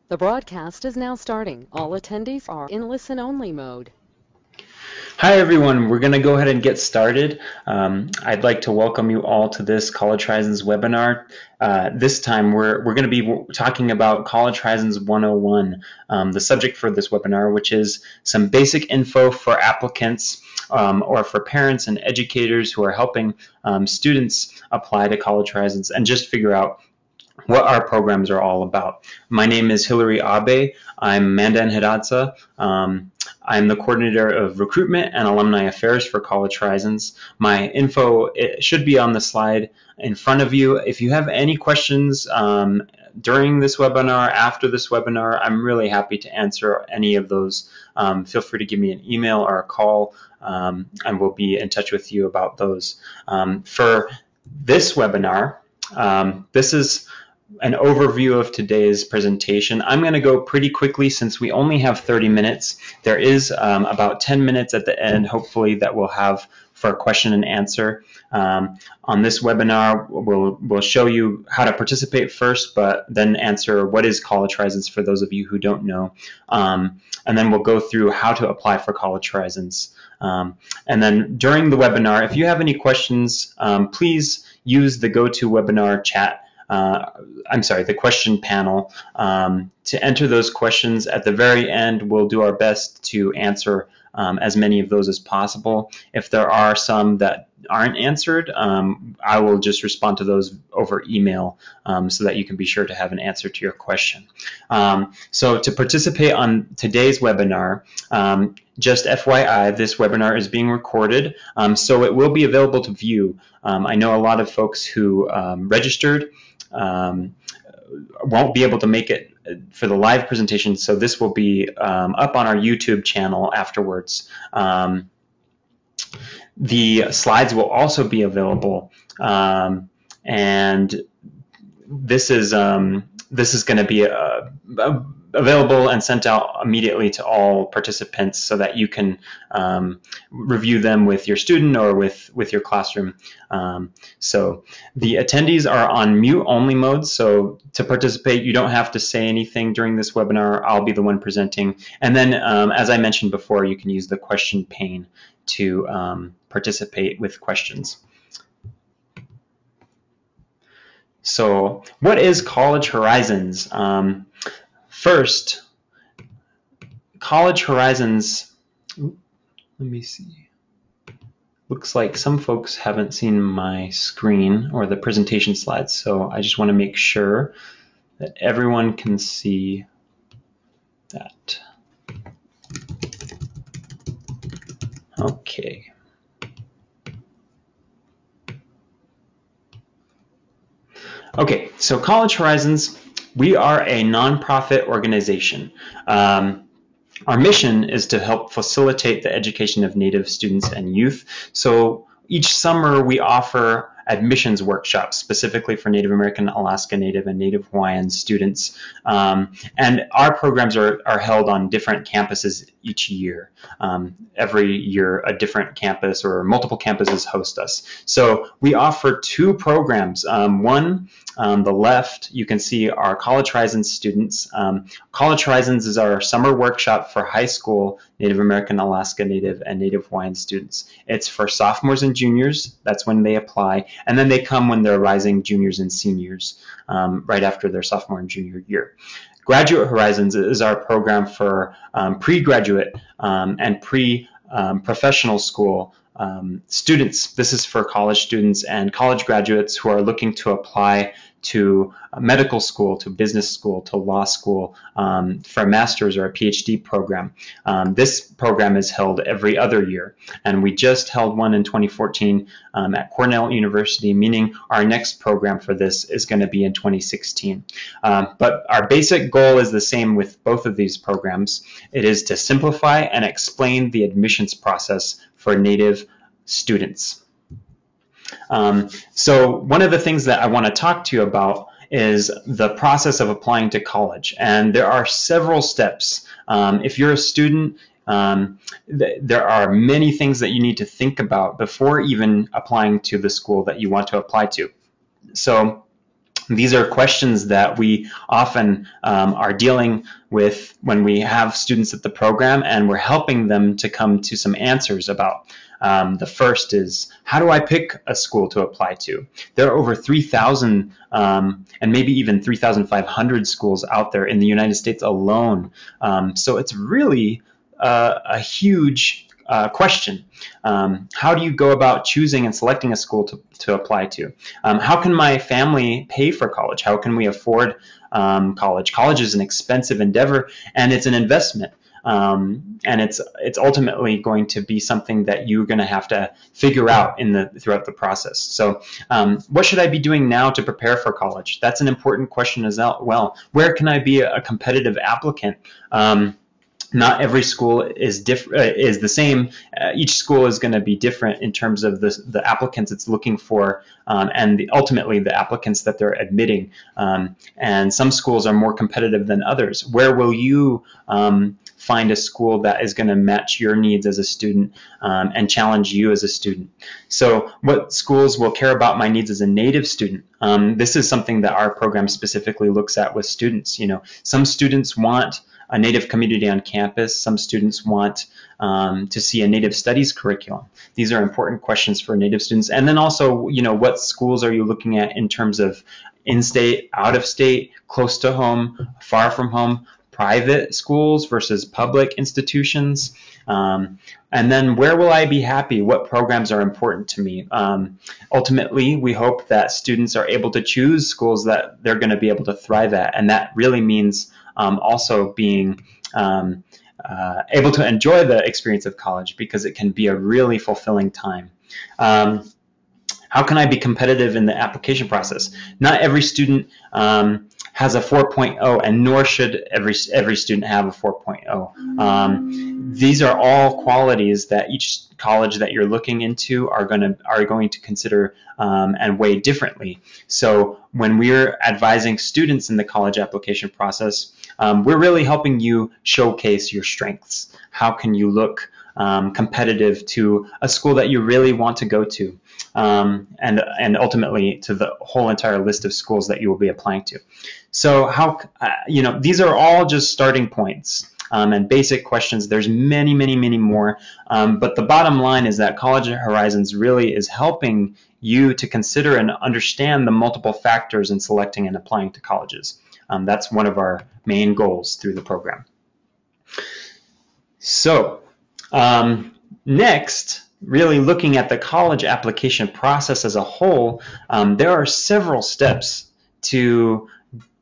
The broadcast is now starting. All attendees are in listen-only mode. Hi everyone, we're going to go ahead and get started. I'd like to welcome you all to this College Horizons webinar. This time we're going to be talking about College Horizons 101, the subject for this webinar, which is some basic info for applicants or for parents and educators who are helping students apply to College Horizons and just figure out what our programs are all about. My name is Hilary Abe. I'm Mandan Hidatsa. I'm the coordinator of recruitment and alumni affairs for College Horizons. My info should be on the slide in front of you. If you have any questions during this webinar, after this webinar, I'm really happy to answer any of those. Feel free to give me an email or a call, and we'll be in touch with you about those. For this webinar, this is an overview of today's presentation. I'm going to go pretty quickly since we only have 30 minutes. There is about 10 minutes at the end, hopefully, that we'll have for a question and answer. On this webinar, we'll show you how to participate first, but then answer what is College Horizons for those of you who don't know. And then we'll go through how to apply for College Horizons. And then during the webinar, if you have any questions, please use the GoToWebinar chat. The question panel to enter those questions. At the very end, we'll do our best to answer as many of those as possible. If there are some that aren't answered, I will just respond to those over email so that you can be sure to have an answer to your question. So to participate on today's webinar, just FYI, this webinar is being recorded, so it will be available to view. I know a lot of folks who registered won't be able to make it for the live presentation, so this will be up on our YouTube channel afterwards. The slides will also be available, and this is going to be available and sent out immediately to all participants so that you can review them with your student or with your classroom. So the attendees are on mute only mode, so to participate you don't have to say anything during this webinar. I'll be the one presenting, and then as I mentioned before, you can use the question pane to participate with questions. So what is College Horizons? First, College Horizons, let me see. Looks like some folks haven't seen my screen or the presentation slides, so I just want to make sure that everyone can see that. Okay. Okay, so College Horizons, we are a nonprofit organization. Our mission is to help facilitate the education of Native students and youth. So each summer we offer admissions workshops specifically for Native American, Alaska Native, and Native Hawaiian students. And our programs are held on different campuses each year. Every year a different campus or multiple campuses host us. So we offer two programs. One, on the left, you can see our College Horizons students. College Horizons is our summer workshop for high school Native American, Alaska Native, and Native Hawaiian students. It's for sophomores and juniors. That's when they apply. And then they come when they're rising juniors and seniors, right after their sophomore and junior year. Graduate Horizons is our program for pre-graduate and pre-professional school students. This is for college students and college graduates who are looking to apply to medical school, to business school, to law school, for a master's or a PhD program. This program is held every other year, and we just held one in 2014 at Cornell University, meaning our next program for this is going to be in 2016. But our basic goal is the same with both of these programs. It is to simplify and explain the admissions process for Native students. So one of the things that I want to talk to you about is the process of applying to college. And there are several steps. If you're a student, there are many things that you need to think about before even applying to the school that you want to apply to. So These are questions that we often are dealing with when we have students at the program, and we're helping them to come to some answers about. The first is, how do I pick a school to apply to? There are over 3,000 and maybe even 3,500 schools out there in the United States alone. So it's really a huge question. How do you go about choosing and selecting a school to apply to? How can my family pay for college? How can we afford college? College is an expensive endeavor, and it's an investment. And it's ultimately going to be something that you're going to have to figure out throughout the process. So what should I be doing now to prepare for college? That's an important question as well. Where can I be a competitive applicant? Not every school is the same. Each school is going to be different in terms of the applicants it's looking for, and ultimately the applicants that they're admitting. And some schools are more competitive than others. Where will you find a school that is going to match your needs as a student and challenge you as a student? So what schools will care about my needs as a native student? This is something that our program specifically looks at with students. Some students want a Native community on campus. Some students want to see a Native studies curriculum. These are important questions for Native students. And then also, what schools are you looking at in terms of in-state, out-of-state, close to home, far from home, private schools versus public institutions? And then where will I be happy? What programs are important to me? Ultimately, we hope that students are able to choose schools that they're going to be able to thrive at. And that really means also being able to enjoy the experience of college, because it can be a really fulfilling time. How can I be competitive in the application process? Not every student has a 4.0, and nor should every student have a 4.0. These are all qualities that each college that you're looking into are going to consider and weigh differently. So when we're advising students in the college application process, we're really helping you showcase your strengths. How can you look competitive to a school that you really want to go to, and ultimately to the whole entire list of schools that you will be applying to. So these are all just starting points and basic questions. There's many, many, many more, but the bottom line is that College Horizons really is helping you to consider and understand the multiple factors in selecting and applying to colleges. That's one of our main goals through the program. So next, really looking at the college application process as a whole, there are several steps to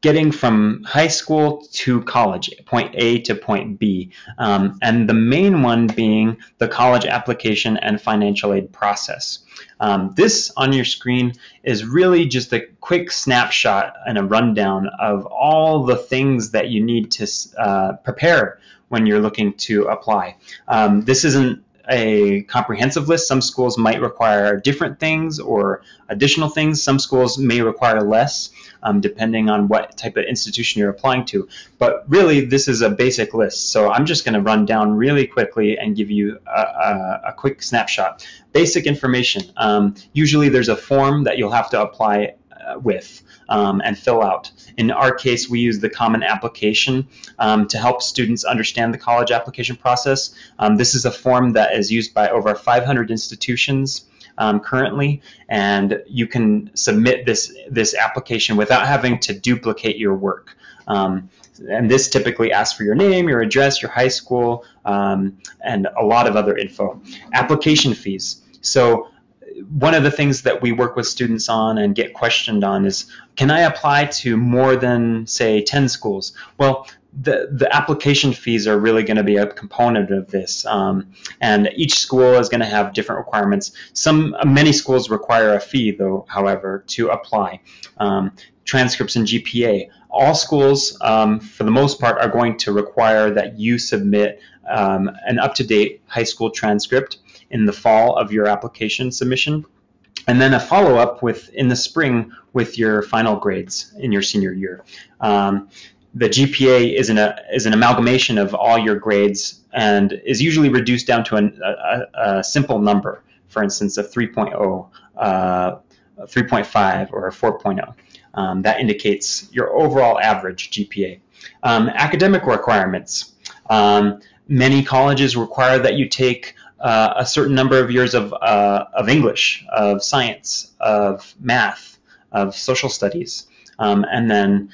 getting from high school to college, point A to point B, and the main one being the college application and financial aid process. This on your screen is really just a quick snapshot and a rundown of all the things that you need to prepare when you're looking to apply. This isn't a comprehensive list. Some schools might require different things or additional things. Some schools may require less, depending on what type of institution you're applying to. But really, this is a basic list. So I'm just going to run down really quickly and give you a quick snapshot. Basic information. Usually there's a form that you'll have to apply with and fill out. In our case, we use the Common Application to help students understand the college application process. This is a form that is used by over 500 institutions currently, and you can submit this application without having to duplicate your work. And this typically asks for your name, your address, your high school, and a lot of other info. Application fees. So one of the things that we work with students on and get questioned on is, can I apply to more than, say, 10 schools? Well, the application fees are really going to be a component of this, and each school is going to have different requirements. Many schools require a fee, though, however, to apply. Transcripts and GPA. All schools, for the most part, are going to require that you submit an up-to-date high school transcript in the fall of your application submission, and then a follow-up in the spring with your final grades in your senior year. The GPA is an amalgamation of all your grades and is usually reduced down to a simple number, for instance, a 3.0, 3.5, or a 4.0. That indicates your overall average GPA. Academic requirements. Many colleges require that you take a certain number of years of English, of science, of math, of social studies, and then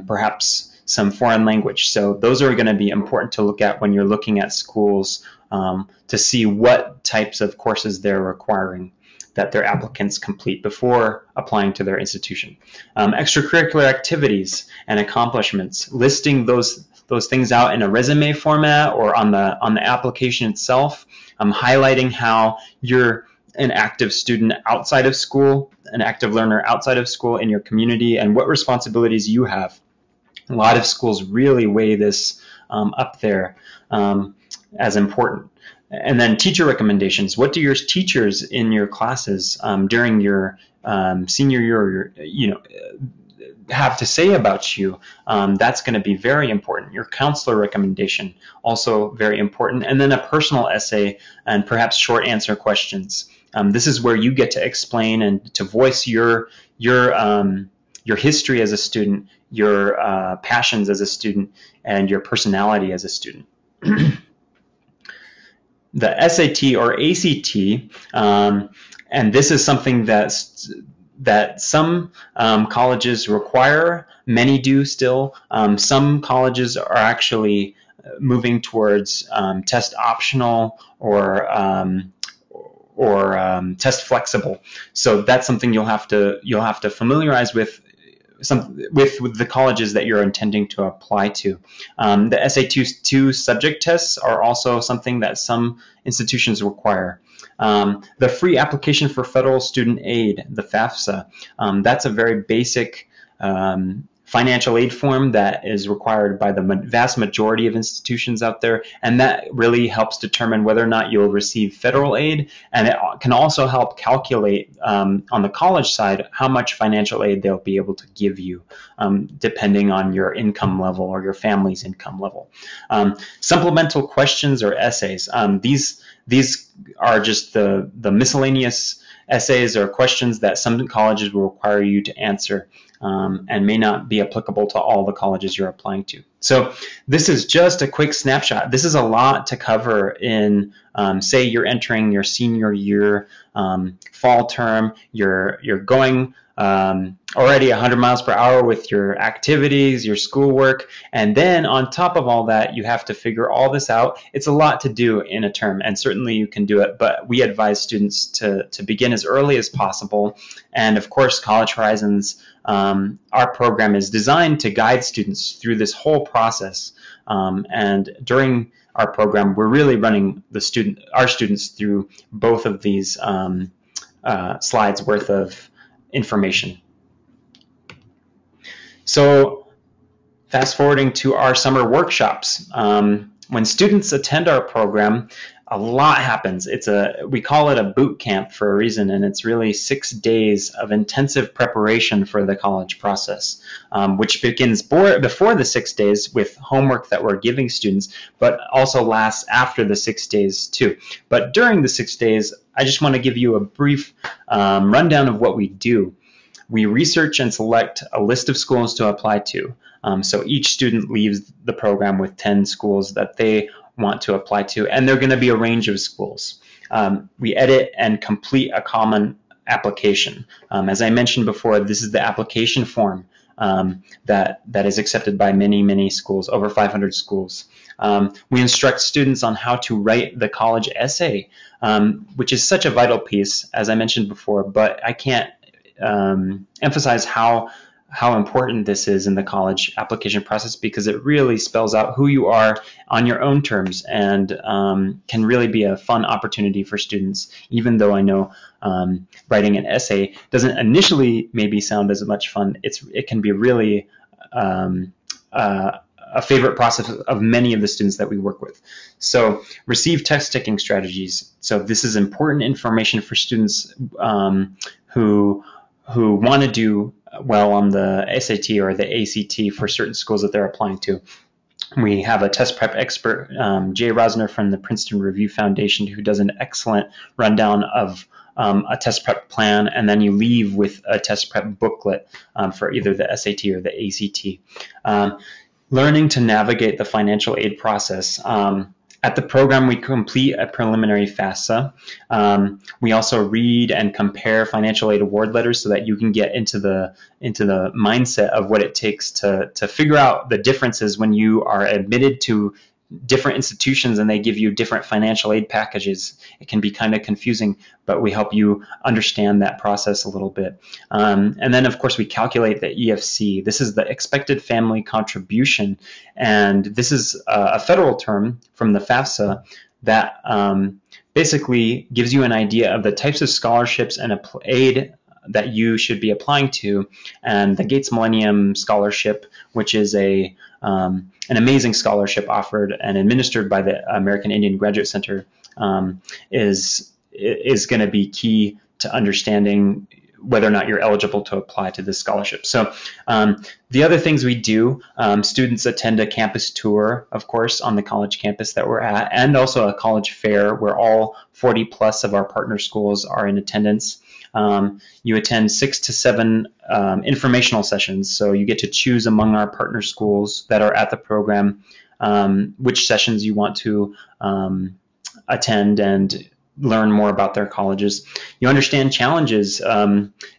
perhaps some foreign language. So those are going to be important to look at when you're looking at schools to see what types of courses they're requiring that their applicants complete before applying to their institution. Extracurricular activities and accomplishments, listing those things out in a resume format or on the application itself, highlighting how you're an active student outside of school, an active learner outside of school in your community, and what responsibilities you have. A lot of schools really weigh this up there as important. And then teacher recommendations. What do your teachers in your classes during your senior year, have to say about you? That's going to be very important. Your counselor recommendation, also very important. And then a personal essay and perhaps short answer questions. This is where you get to explain and to voice your history as a student, your passions as a student, and your personality as a student. The SAT or ACT, and this is something that some colleges require, many do still. Some colleges are actually moving towards test optional or test flexible. So that's something you'll have to familiarize with the colleges that you're intending to apply to. The SAT-2 subject tests are also something that some institutions require. The free application for federal student aid, the FAFSA, that's a very basic financial aid form that is required by the vast majority of institutions out there, and that really helps determine whether or not you'll receive federal aid, and it can also help calculate on the college side how much financial aid they'll be able to give you depending on your income level or your family's income level. Supplemental questions or essays. These are just the miscellaneous essays or questions that some colleges will require you to answer and may not be applicable to all the colleges you're applying to. So this is just a quick snapshot. This is a lot to cover in, say you're entering your senior year, fall term, you're going already 100 miles per hour with your activities, your schoolwork, and then on top of all that, you have to figure all this out. It's a lot to do in a term, and certainly you can do it, but we advise students to begin as early as possible. And of course, College Horizons, our program is designed to guide students through this whole process. And during our program, we're really running our students through both of these slides worth of information. So fast forwarding to our summer workshops. When students attend our program, a lot happens. We call it a boot camp for a reason, and it's really 6 days of intensive preparation for the college process, which begins before the 6 days with homework that we're giving students, but also lasts after the 6 days too. But during the 6 days, I just want to give you a brief rundown of what we do. We research and select a list of schools to apply to. So each student leaves the program with 10 schools that they want to apply to, and they're going to be a range of schools. We edit and complete a common application. As I mentioned before, this is the application form that is accepted by many schools, over 500 schools. We instruct students on how to write the college essay, which is such a vital piece, as I mentioned before, but I can't emphasize how important this is in the college application process, because it really spells out who you are on your own terms, and can really be a fun opportunity for students, even though I know writing an essay doesn't initially maybe sound as much fun. It can be really a favorite process of many of the students that we work with. So receive test taking strategies. So this is important information for students who want to do well on the SAT or the ACT for certain schools that they're applying to. We have a test prep expert, Jay Rosner from the Princeton Review Foundation, who does an excellent rundown of a test prep plan, and then you leave with a test prep booklet for either the SAT or the ACT. Learning to navigate the financial aid process. At the program, we complete a preliminary FAFSA. We also read and compare financial aid award letters so that you can get into the mindset of what it takes to figure out the differences when you are admitted to different institutions and they give you different financial aid packages. It can be kind of confusing, but we help you understand that process a little bit. And then, of course, we calculate the EFC. This is the expected family contribution, and this is a federal term from the FAFSA that basically gives you an idea of the types of scholarships and aid that you should be applying to. And the Gates Millennium Scholarship, which is an amazing scholarship offered and administered by the American Indian Graduate Center, is going to be key to understanding whether or not you're eligible to apply to this scholarship. So the other things we do, students attend a campus tour, of course, on the college campus that we're at, and also a college fair where all 40 plus of our partner schools are in attendance. You attend 6 to 7 informational sessions, so you get to choose among our partner schools that are at the program which sessions you want to attend and learn more about their colleges. You understand challenges.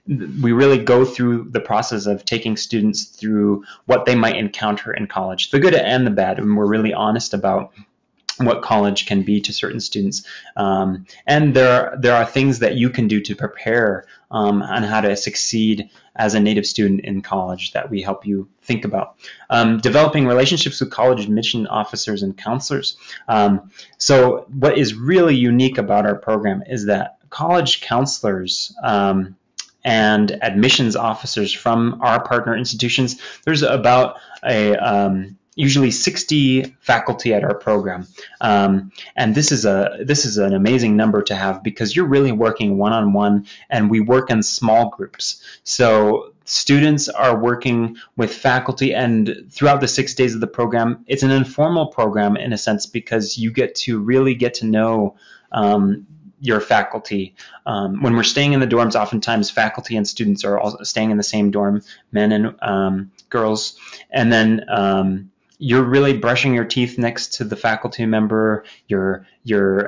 We really go through the process of taking students through what they might encounter in college, the good and the bad, and we're really honest about what college can be to certain students. And there are things that you can do to prepare on how to succeed as a Native student in college that we help you think about. Developing relationships with college admission officers and counselors. So what is really unique about our program is that college counselors and admissions officers from our partner institutions, there's about usually 60 faculty at our program, and this is an amazing number to have because you're really working one-on-one, and we work in small groups. So students are working with faculty, and throughout the 6 days of the program, it's an informal program in a sense because you get to really get to know your faculty. When we're staying in the dorms, oftentimes faculty and students are all staying in the same dorm, men and girls, and then you're really brushing your teeth next to the faculty member. You're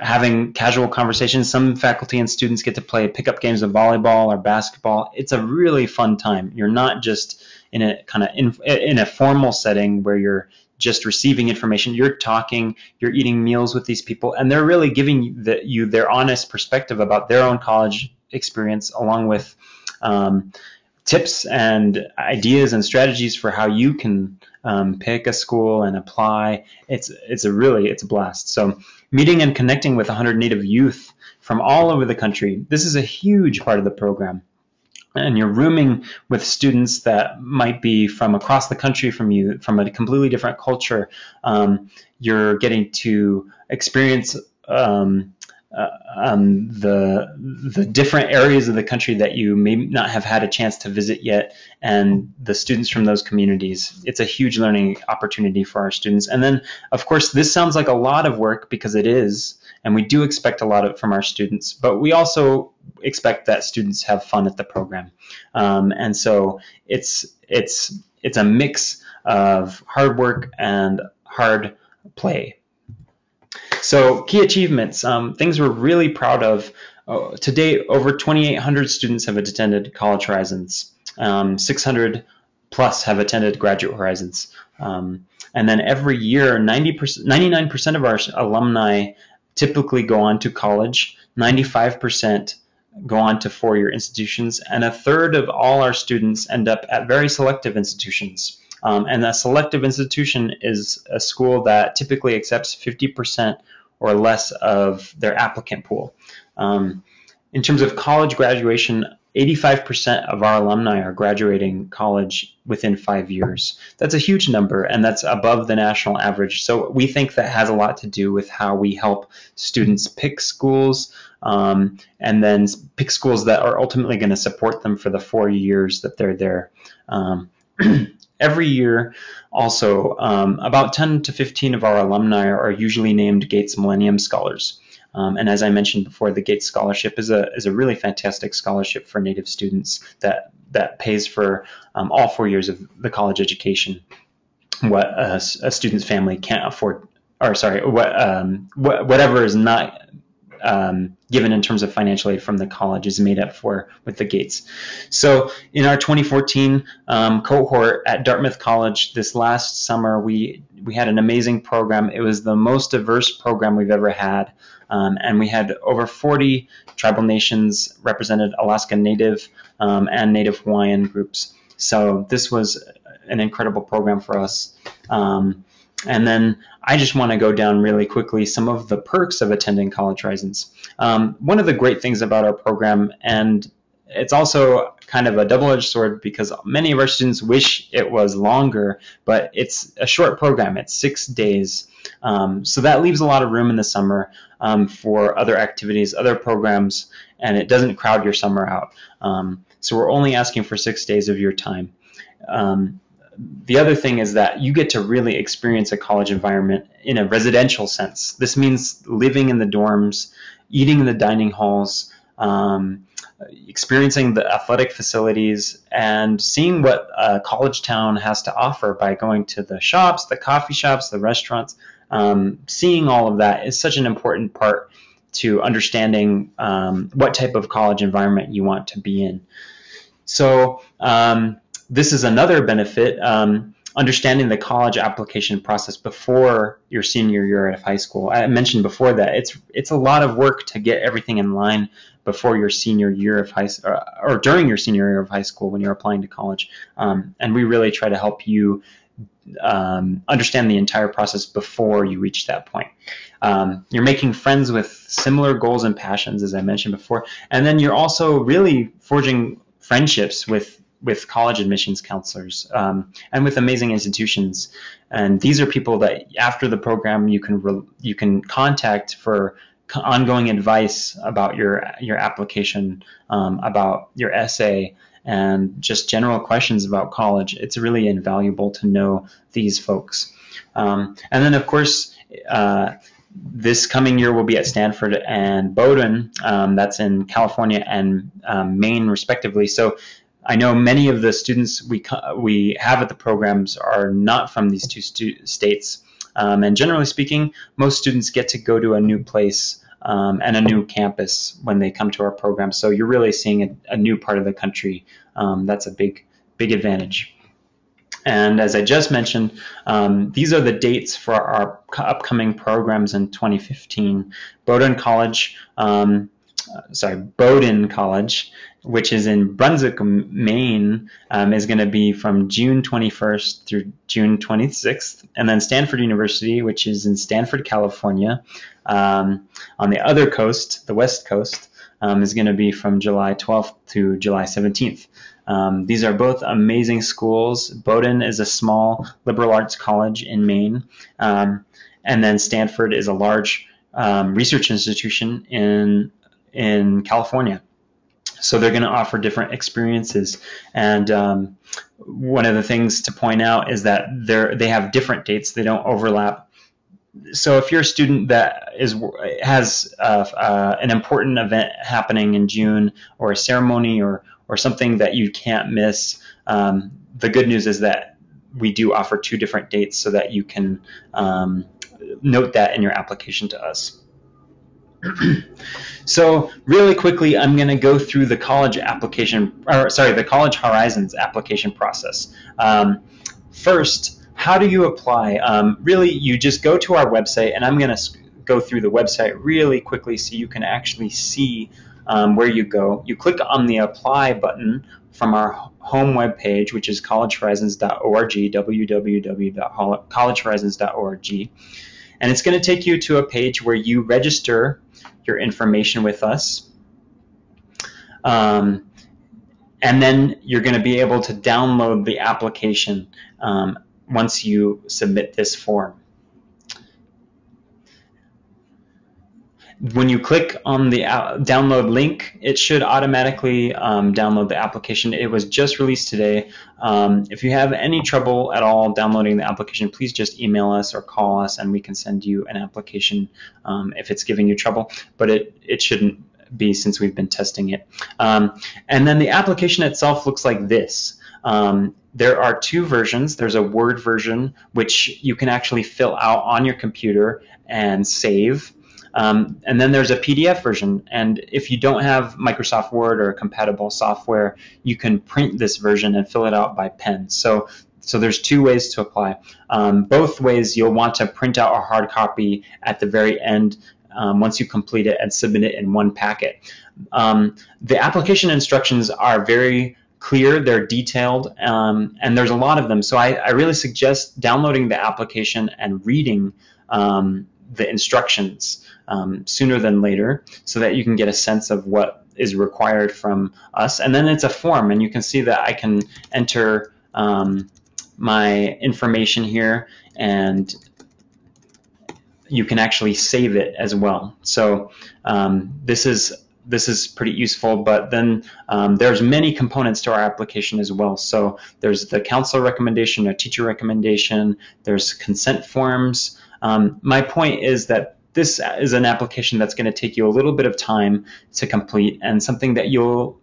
having casual conversations. Some faculty and students get to play pickup games of volleyball or basketball. It's a really fun time. You're not just in a kind of in a formal setting where you're just receiving information. You're talking, you're eating meals with these people, and they're really giving you their honest perspective about their own college experience, along with tips and ideas and strategies for how you can pick a school and apply. It's a blast. So meeting and connecting with 100 Native youth from all over the country. This is a huge part of the program. And you're rooming with students that might be from across the country from you, from a completely different culture. You're getting to experience the different areas of the country that you may not have had a chance to visit yet, and the students from those communities. It's a huge learning opportunity for our students. And then, of course, this sounds like a lot of work because it is, and we do expect a lot from our students, but we also expect that students have fun at the program. And so it's a mix of hard work and hard play. So key achievements, things we're really proud of. To date, over 2,800 students have attended College Horizons. 600 plus have attended Graduate Horizons. And then every year, 99% of our alumni typically go on to college. 95% go on to four-year institutions. And a third of all our students end up at very selective institutions. And a selective institution is a school that typically accepts 50% or less of their applicant pool. In terms of college graduation, 85% of our alumni are graduating college within 5 years. That's a huge number, and that's above the national average. So we think that has a lot to do with how we help students pick schools, and then pick schools that are ultimately going to support them for the 4 years that they're there. Every year, also, about 10 to 15 of our alumni are usually named Gates Millennium Scholars. And as I mentioned before, the Gates Scholarship is a really fantastic scholarship for Native students that pays for all 4 years of the college education, what a student's family can't afford, or sorry, whatever is not given in terms of financial aid from the college is made up for with the Gates. So in our 2014 cohort at Dartmouth College this last summer, we had an amazing program. It was the most diverse program we've ever had. And we had over 40 tribal nations represented, Alaska Native and Native Hawaiian groups. So this was an incredible program for us. And then I just want to go down really quickly some of the perks of attending College Horizons. One of the great things about our program, and it's also kind of a double-edged sword because many of our students wish it was longer, but it's a short program. It's 6 days. So that leaves a lot of room in the summer for other activities, other programs, and it doesn't crowd your summer out. So we're only asking for 6 days of your time. The other thing is that you get to really experience a college environment in a residential sense. This means living in the dorms, eating in the dining halls, experiencing the athletic facilities, and seeing what a college town has to offer by going to the shops, the coffee shops, the restaurants. Seeing all of that is such an important part to understanding what type of college environment you want to be in. So this is another benefit, understanding the college application process before your senior year of high school. I mentioned before that it's a lot of work to get everything in line before your senior year of high school, or during your senior year of high school when you're applying to college. And we really try to help you understand the entire process before you reach that point. You're making friends with similar goals and passions, as I mentioned before, and then you're also really forging friendships with college admissions counselors and with amazing institutions. And these are people that after the program you can contact for ongoing advice about your application, about your essay, and just general questions about college. It's really invaluable to know these folks. And then, of course, this coming year we'll be at Stanford and Bowdoin. That's in California and Maine, respectively. So I know many of the students we have at the programs are not from these two states. And generally speaking, most students get to go to a new place and a new campus when they come to our program. So you're really seeing a new part of the country. That's a big advantage. And as I just mentioned, these are the dates for our upcoming programs in 2015. Bowdoin College, which is in Brunswick, Maine, is going to be from June 21st through June 26th. And then Stanford University, which is in Stanford, California, on the other coast, the West Coast, is going to be from July 12th to July 17th. These are both amazing schools. Bowdoin is a small liberal arts college in Maine, and then Stanford is a large research institution in California. So they're going to offer different experiences. And one of the things to point out is that they have different dates. They don't overlap. So if you're a student that has an important event happening in June, or a ceremony, or something that you can't miss, the good news is that we do offer 2 different dates so that you can note that in your application to us. So really quickly, I'm going to go through the College Horizons application process. First, how do you apply? Really, you just go to our website, and I'm going to go through the website really quickly so you can actually see where you go. You click on the Apply button from our home webpage, which is collegehorizons.org, www.collegehorizons.org. And it's going to take you to a page where you register your information with us. And then you're going to be able to download the application once you submit this form. When you click on the download link, it should automatically download the application. It was just released today. If you have any trouble at all downloading the application, please just email us or call us and we can send you an application if it's giving you trouble, but it shouldn't be since we've been testing it. And then the application itself looks like this. There are two versions. There's a Word version, which you can actually fill out on your computer and save. And then there's a PDF version. And if you don't have Microsoft Word or compatible software, you can print this version and fill it out by pen. So there's two ways to apply. Both ways, you'll want to print out a hard copy at the very end once you complete it and submit it in one packet. The application instructions are very clear, they're detailed, and there's a lot of them. So I really suggest downloading the application and reading the instructions sooner than later so that you can get a sense of what is required from us. And then it's a form, and you can see that I can enter my information here, and you can actually save it as well. So this is pretty useful, but then there's many components to our application as well. So there's the counselor recommendation, a teacher recommendation, there's consent forms. My point is that this is an application that's going to take you a little bit of time to complete and something that you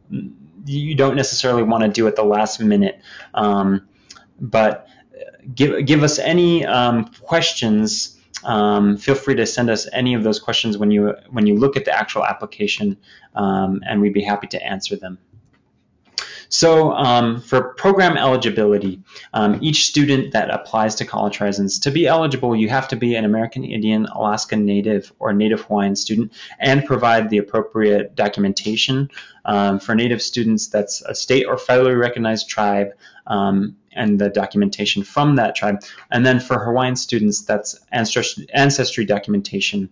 don't necessarily want to do at the last minute. But give us any questions. Feel free to send us any of those questions when you look at the actual application, and we'd be happy to answer them. So for program eligibility, each student that applies to College Horizons, to be eligible, you have to be an American Indian, Alaska Native, or Native Hawaiian student and provide the appropriate documentation. For Native students, that's a state or federally recognized tribe, and the documentation from that tribe. And then for Hawaiian students, that's ancestry documentation,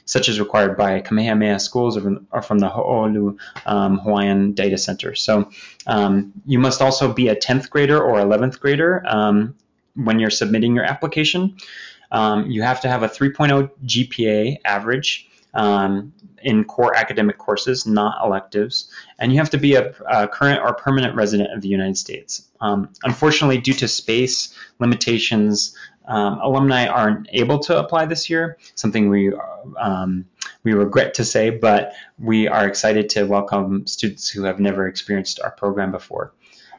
such as required by Kamehameha schools or from the Ho'olu Hawaiian Data Center. So you must also be a 10th grader or 11th grader when you're submitting your application. You have to have a 3.0 GPA average in core academic courses, not electives, and you have to be a current or permanent resident of the United States. Unfortunately, due to space limitations, alumni aren't able to apply this year, something we regret to say, but we are excited to welcome students who have never experienced our program before.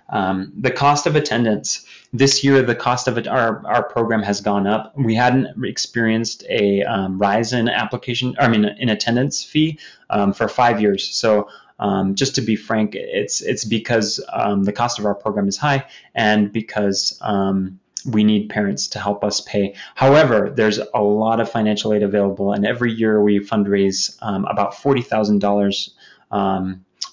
The cost of attendance. This year, the cost of our program has gone up. We hadn't experienced a rise in in attendance fee for 5 years. So just to be frank, it's because the cost of our program is high and because we need parents to help us pay. However, there's a lot of financial aid available, and every year we fundraise about $40,000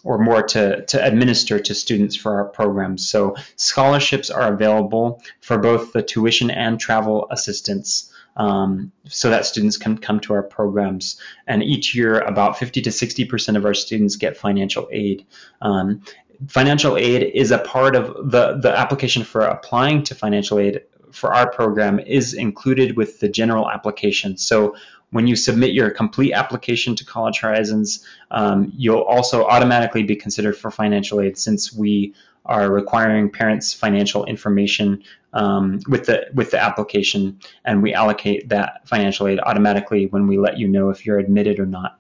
or more to administer to students for our programs. So scholarships are available for both the tuition and travel assistance so that students can come to our programs. And each year, about 50 to 60% of our students get financial aid. Financial aid is a part of the application for applying to financial aid for our program is included with the general application. So when you submit your complete application to College Horizons, you'll also automatically be considered for financial aid since we are requiring parents' financial information with the application, and we allocate that financial aid automatically when we let you know if you're admitted or not.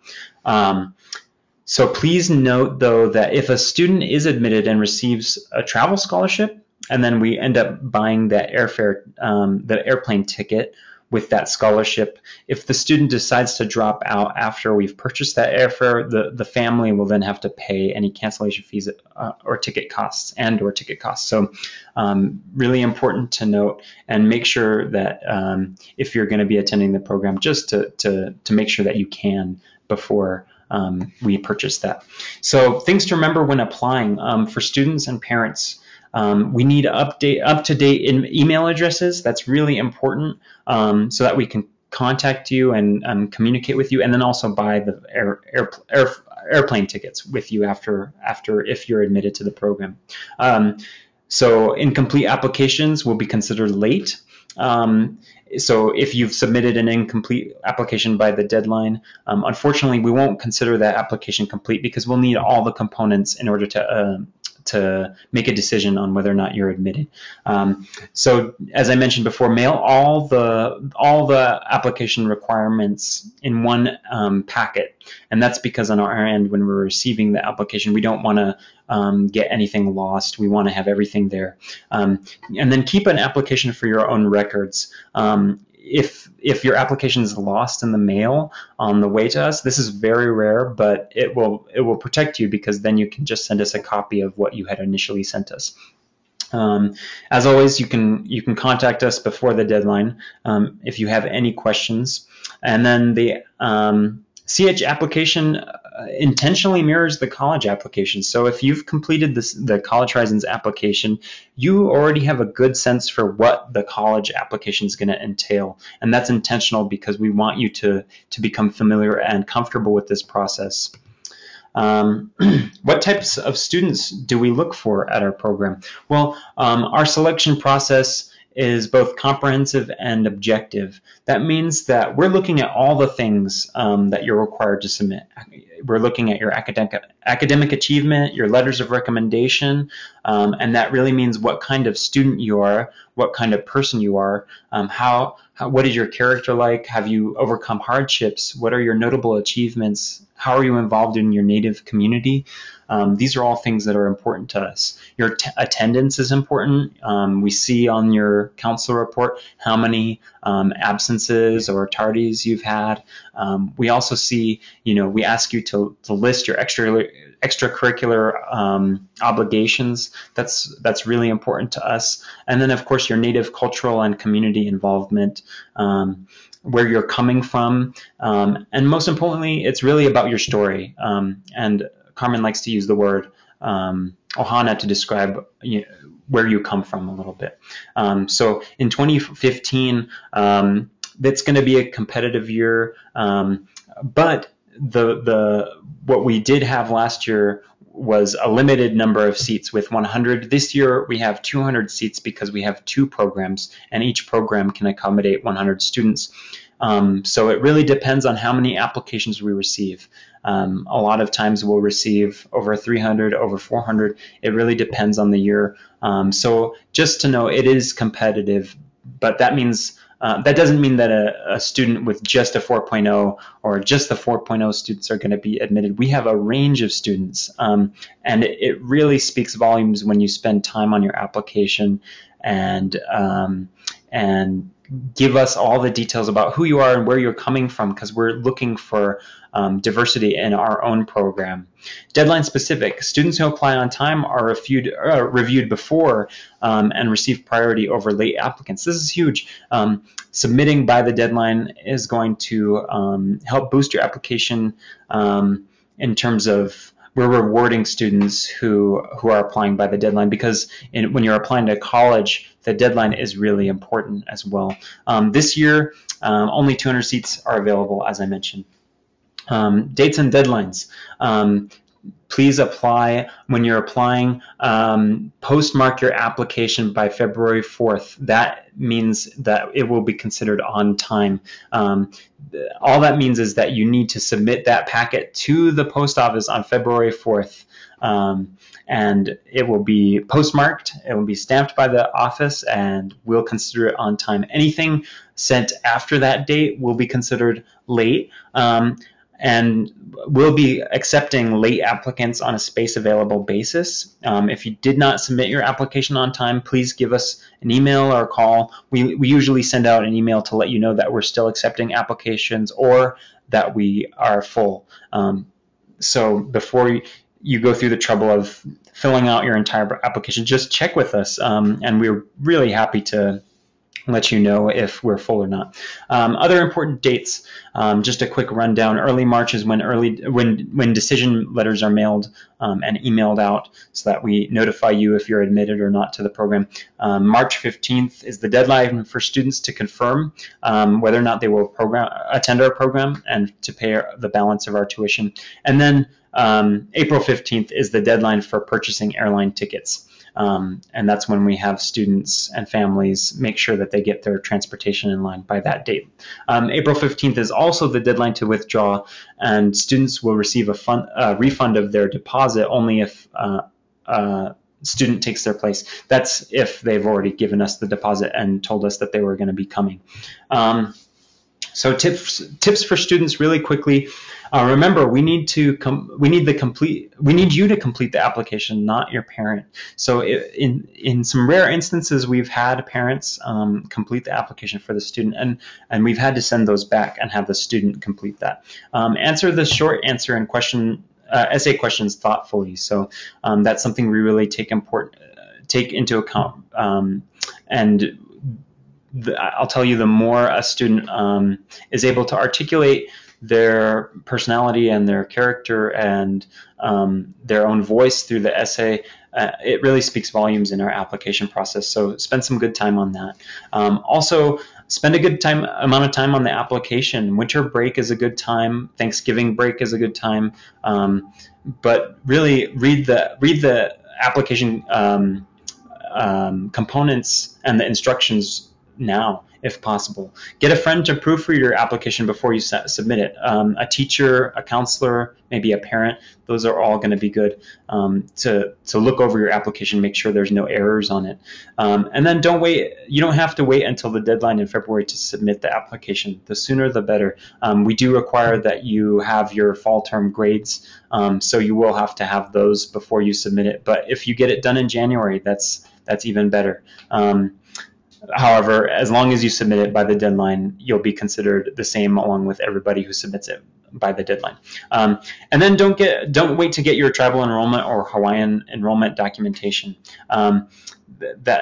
So please note, though, that if a student is admitted and receives a travel scholarship, and then we end up buying that airfare, the airplane ticket with that scholarship, if the student decides to drop out after we've purchased that airfare, the family will then have to pay any cancellation fees or ticket costs. So really important to note, and make sure that if you're going to be attending the program, just to make sure that you can before we purchase that. So things to remember when applying for students and parents. We need up-to-date email addresses. That's really important so that we can contact you and communicate with you, and then also buy the airplane tickets with you after if you're admitted to the program. So incomplete applications will be considered late. So if you've submitted an incomplete application by the deadline, unfortunately, we won't consider that application complete because we'll need all the components in order to make a decision on whether or not you're admitted. So as I mentioned before, mail all the application requirements in one packet, and that's because on our end, when we're receiving the application, we don't want to get anything lost. We want to have everything there, and then keep an application for your own records. If your application is lost in the mail on the way to us, this is very rare, but it will protect you because then you can just send us a copy of what you had initially sent us. As always, you can contact us before the deadline if you have any questions. And then the CH application intentionally mirrors the college application. So if you've completed the College Horizons application, you already have a good sense for what the college application is going to entail. And that's intentional because we want you to become familiar and comfortable with this process. What types of students do we look for at our program? Well, our selection process is both comprehensive and objective. That means that we're looking at all the things that you're required to submit. We're looking at your academic achievement, your letters of recommendation, and that really means what kind of student you are, what kind of person you are, what is your character like, have you overcome hardships, what are your notable achievements, how are you involved in your native community. These are all things that are important to us. Your attendance is important. We see on your counselor report how many absences or tardies you've had. We also see, we ask you to list your extracurricular obligations. That's really important to us. And then, of course, your native cultural and community involvement, where you're coming from. And most importantly, it's really about your story. And Carmen likes to use the word ohana to describe where you come from a little bit. So in 2015, that's going to be a competitive year, but what we did have last year was a limited number of seats with 100. This year we have 200 seats because we have 2 programs, and each program can accommodate 100 students. So it really depends on how many applications we receive. A lot of times we'll receive over 300, over 400. It really depends on the year. So just to know, it is competitive, but that means that doesn't mean that a student with just a 4.0 or just the 4.0 students are going to be admitted. We have a range of students, and it really speaks volumes when you spend time on your application and give us all the details about who you are and where you're coming from, because we're looking for diversity in our own program. Deadline specific. Students who apply on time are reviewed before and receive priority over late applicants. This is huge. Submitting by the deadline is going to help boost your application in terms of we're rewarding students who are applying by the deadline, because when you're applying to college, the deadline is really important as well. This year, only 200 seats are available, as I mentioned. Dates and deadlines. Please apply. When you're applying, postmark your application by February 4th. That means that it will be considered on time. All that means is that you need to submit that packet to the post office on February 4th. And it will be postmarked, it will be stamped by the office, and we'll consider it on time. Anything sent after that date will be considered late. And we'll be accepting late applicants on a space available basis. If you did not submit your application on time, please give us an email or a call. We usually send out an email to let you know that we're still accepting applications or that we are full. So before you go through the trouble of filling out your entire application, just check with us, and we're really happy to let you know if we're full or not. Other important dates, just a quick rundown. Early March is when decision letters are mailed and emailed out, so that we notify you if you're admitted or not to the program. March 15th is the deadline for students to confirm whether or not they will attend our program and to pay the balance of our tuition. And then April 15th is the deadline for purchasing airline tickets. and that's when we have students and families make sure that they get their transportation in line by that date. April 15th is also the deadline to withdraw, and students will receive a refund of their deposit only if student takes their place. That's if they've already given us the deposit and told us that they were going to be coming. So tips for students really quickly. Remember, we need you to complete the application, not your parent. So in some rare instances, we've had parents complete the application for the student, and we've had to send those back and have the student complete that. Answer the short answer and essay questions thoughtfully. So that's something we really take into account. And I'll tell you, the more a student is able to articulate their personality and their character and their own voice through the essay, it really speaks volumes in our application process. So spend some good time on that. Also, spend a good amount of time on the application. Winter break is a good time. Thanksgiving break is a good time. But really read the application components and the instructions now, if possible. Get a friend to proofread your application before you submit it. A teacher, a counselor, maybe a parent, those are all going to be good to look over your application, make sure there's no errors on it. And then don't wait. You don't have to wait until the deadline in February to submit the application. The sooner the better. We do require that you have your fall term grades, so you will have to have those before you submit it. But if you get it done in January, that's even better. However, as long as you submit it by the deadline, you'll be considered the same along with everybody who submits it by the deadline. And then don't wait to get your tribal enrollment or Hawaiian enrollment documentation.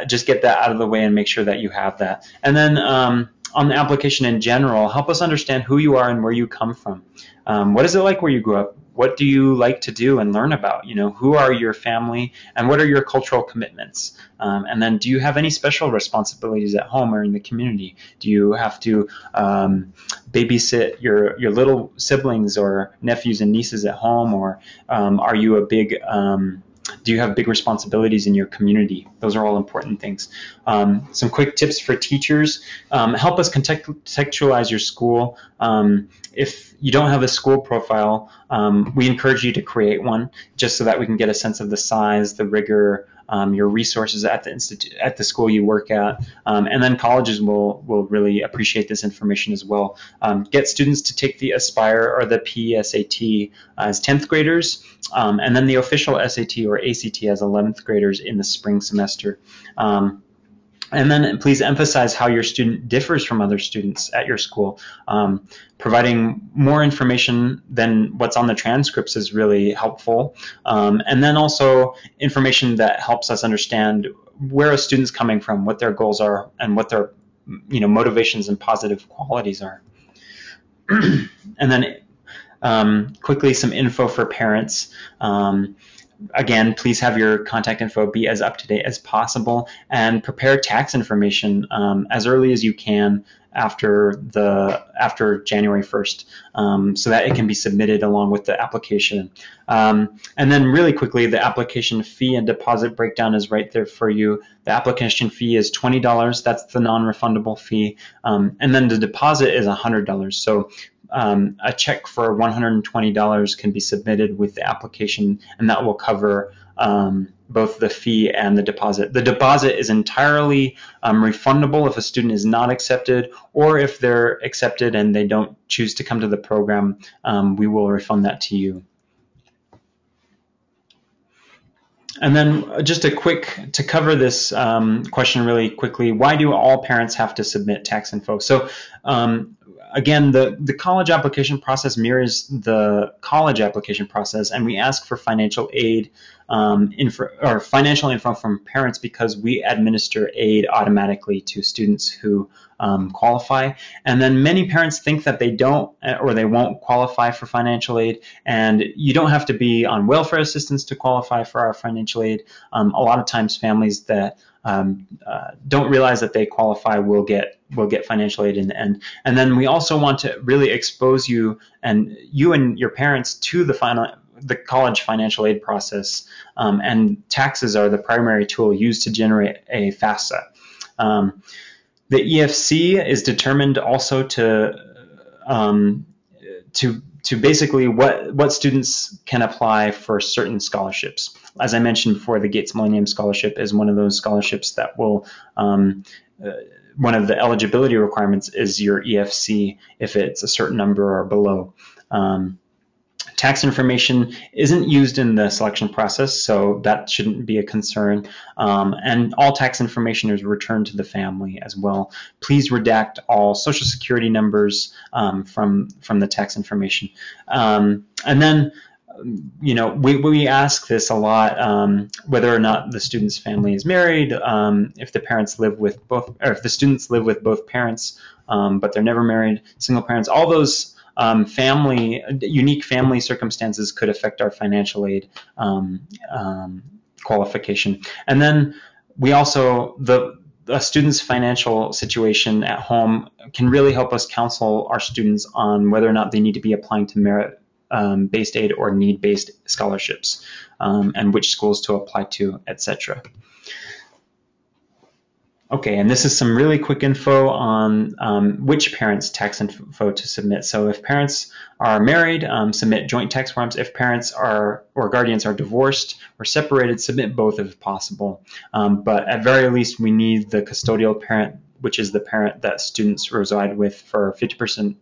Just get that out of the way and make sure that you have that. And then on the application in general, help us understand who you are and where you come from. What is it like where you grew up? What do you like to do and learn about? Who are your family and what are your cultural commitments? And then do you have any special responsibilities at home or in the community? Do you have to babysit your little siblings or nephews and nieces at home? Or are you do you have big responsibilities in your community? Those are all important things. Some quick tips for teachers. Help us contextualize your school. If you don't have a school profile, we encourage you to create one just so that we can get a sense of the size, the rigor, your resources at the school you work at, and then colleges will really appreciate this information as well. Get students to take the Aspire or the PSAT as 10th graders, and then the official SAT or ACT as 11th graders in the spring semester. And then please emphasize how your student differs from other students at your school. Providing more information than what's on the transcripts is really helpful. And then also information that helps us understand where a student's coming from, what their goals are, and what their motivations and positive qualities are. And then quickly, some info for parents. Again, please have your contact info be as up-to-date as possible and prepare tax information as early as you can after January 1st so that it can be submitted along with the application. And then really quickly, the application fee and deposit breakdown is right there for you. The application fee is $20. That's the non-refundable fee. And then the deposit is $100. So a check for $120 can be submitted with the application, and that will cover both the fee and the deposit. The deposit is entirely refundable if a student is not accepted, or if they're accepted and they don't choose to come to the program, we will refund that to you. And then just to cover this question really quickly, why do all parents have to submit tax info? So again, the college application process mirrors the college application process, and we ask for financial aid financial info from parents because we administer aid automatically to students who qualify. And then many parents think that they don't or they won't qualify for financial aid, and you don't have to be on welfare assistance to qualify for our financial aid. A lot of times families that don't realize that they qualify will get financial aid in the end. And then we also want to really expose you and your parents to the the college financial aid process, and taxes are the primary tool used to generate a FAFSA. The EFC is determined also to basically what students can apply for certain scholarships. As I mentioned before, the Gates Millennium Scholarship is one of those scholarships that will one of the eligibility requirements is your EFC if it's a certain number or below. Tax information isn't used in the selection process, so that shouldn't be a concern. And all tax information is returned to the family as well. Please redact all Social Security numbers from the tax information. And then, we ask this a lot, whether or not the student's family is married, if the parents live with both, or if the students live with both parents, but they're never married, single parents. All those unique family circumstances could affect our financial aid qualification. And then we also, the student's financial situation at home can really help us counsel our students on whether or not they need to be applying to merit-based aid or need-based scholarships, and which schools to apply to, etc. Okay, and this is some really quick info on which parents' tax info to submit. So if parents are married, submit joint tax forms. If parents or guardians are divorced or separated, submit both if possible. But at very least, we need the custodial parent, which is the parent that students reside with for 50%,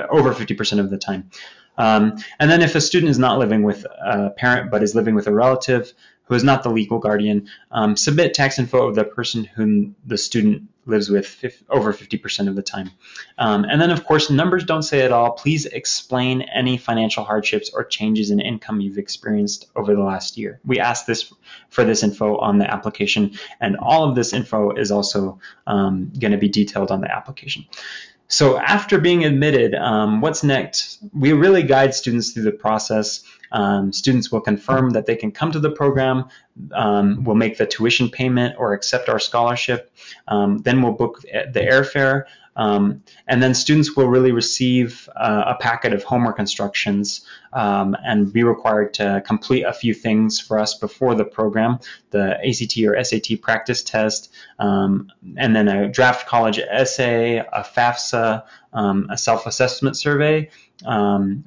over 50% of the time. And then if a student is not living with a parent but is living with a relative who is not the legal guardian, submit tax info of the person whom the student lives with over 50% of the time. And then, of course, numbers don't say it all. Please explain any financial hardships or changes in income you've experienced over the last year. We ask for this info on the application, and all of this info is also going to be detailed on the application. So after being admitted, what's next? We really guide students through the process. Students will confirm that they can come to the program, we'll make the tuition payment or accept our scholarship, then we'll book the airfare, and then students will really receive a packet of homework instructions and be required to complete a few things for us before the program, the ACT or SAT practice test, and then a draft college essay, a FAFSA, a self-assessment survey,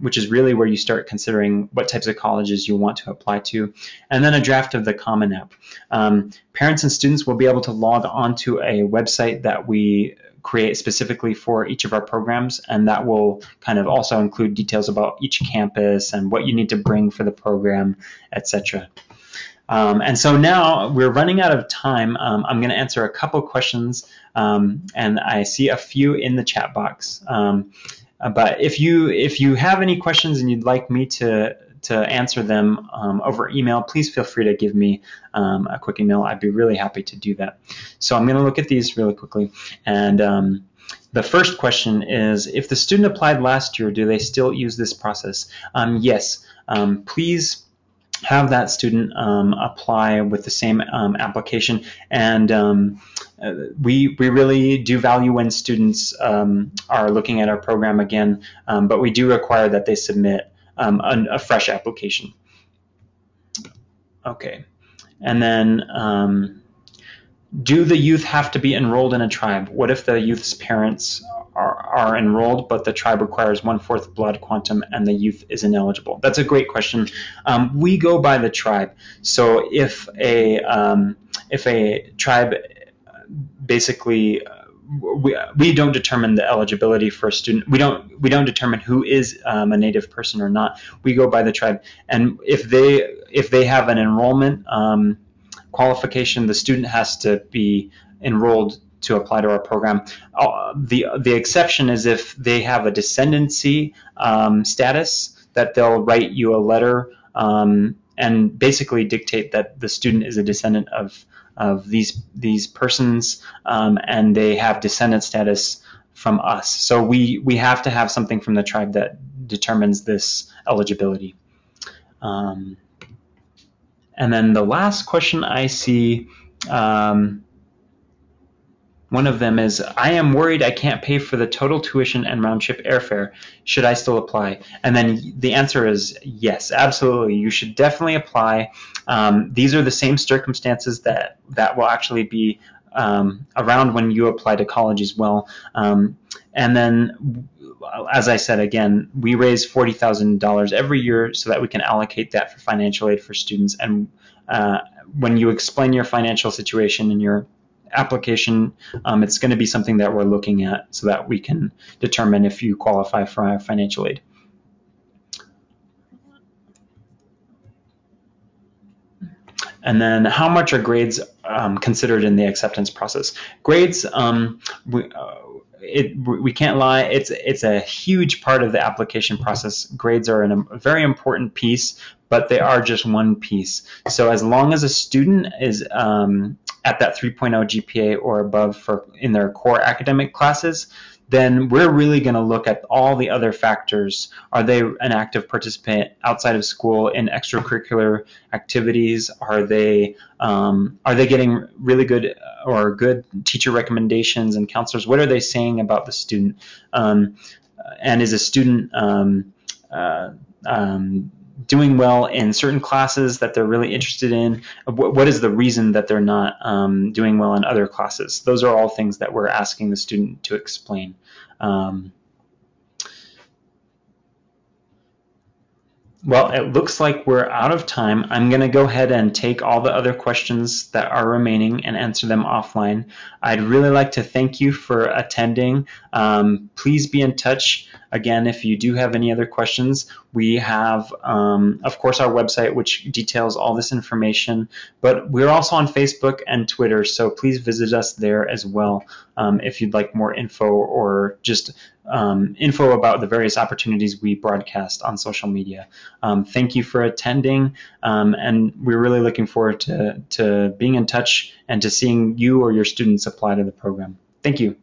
which is really where you start considering what types of colleges you want to apply to, and then a draft of the Common App. Parents and students will be able to log onto a website that we create specifically for each of our programs, and that will kind of also include details about each campus and what you need to bring for the program, etc. And so now we're running out of time. I'm going to answer a couple questions, and I see a few in the chat box. But if you have any questions and you'd like me to answer them over email, please feel free to give me a quick email. I'd be really happy to do that. So I'm going to look at these really quickly. And the first question is, if the student applied last year, do they still use this process? Yes. Please have that student apply with the same application, and we really do value when students are looking at our program again, but we do require that they submit a fresh application. Okay, and then do the youth have to be enrolled in a tribe? What if the youth's parents are enrolled, but the tribe requires 1/4 blood quantum and the youth is ineligible? That's a great question. We go by the tribe. So if a tribe basically we don't determine the eligibility for a student. We don't determine who is a Native person or not. We go by the tribe, and if they have an enrollment qualification, the student has to be enrolled to apply to our program. The exception is if they have a descendancy status, that they'll write you a letter and basically dictate that the student is a descendant of these persons, and they have descendant status from us. So we have to have something from the tribe that determines this eligibility. And then the last question I see, One of them is, I am worried I can't pay for the total tuition and round-trip airfare. Should I still apply? And then the answer is yes, absolutely. You should definitely apply. These are the same circumstances that will actually be around when you apply to college as well. And then, as I said, again, we raise $40,000 every year so that we can allocate that for financial aid for students. And when you explain your financial situation in your application, it's going to be something that we're looking at so that we can determine if you qualify for our financial aid. And then how much are grades considered in the acceptance process? Grades, we can't lie, it's a huge part of the application process. Grades are a very important piece, but they are just one piece. So as long as a student is at that 3.0 GPA or above in their core academic classes, then we're really going to look at all the other factors. Are they an active participant outside of school in extracurricular activities? Are they getting really good or good teacher recommendations and counselors? What are they saying about the student? And is a student doing well in certain classes that they're really interested in? What is the reason that they're not doing well in other classes? Those are all things that we're asking the student to explain. Well, it looks like we're out of time. I'm going to go ahead and take all the other questions that are remaining and answer them offline. I'd really like to thank you for attending. Please be in touch. Again, if you do have any other questions, we have, of course, our website, which details all this information, but we're also on Facebook and Twitter, so please visit us there as well if you'd like more info or just info about the various opportunities we broadcast on social media. Thank you for attending, and we're really looking forward to being in touch and to seeing you or your students apply to the program. Thank you.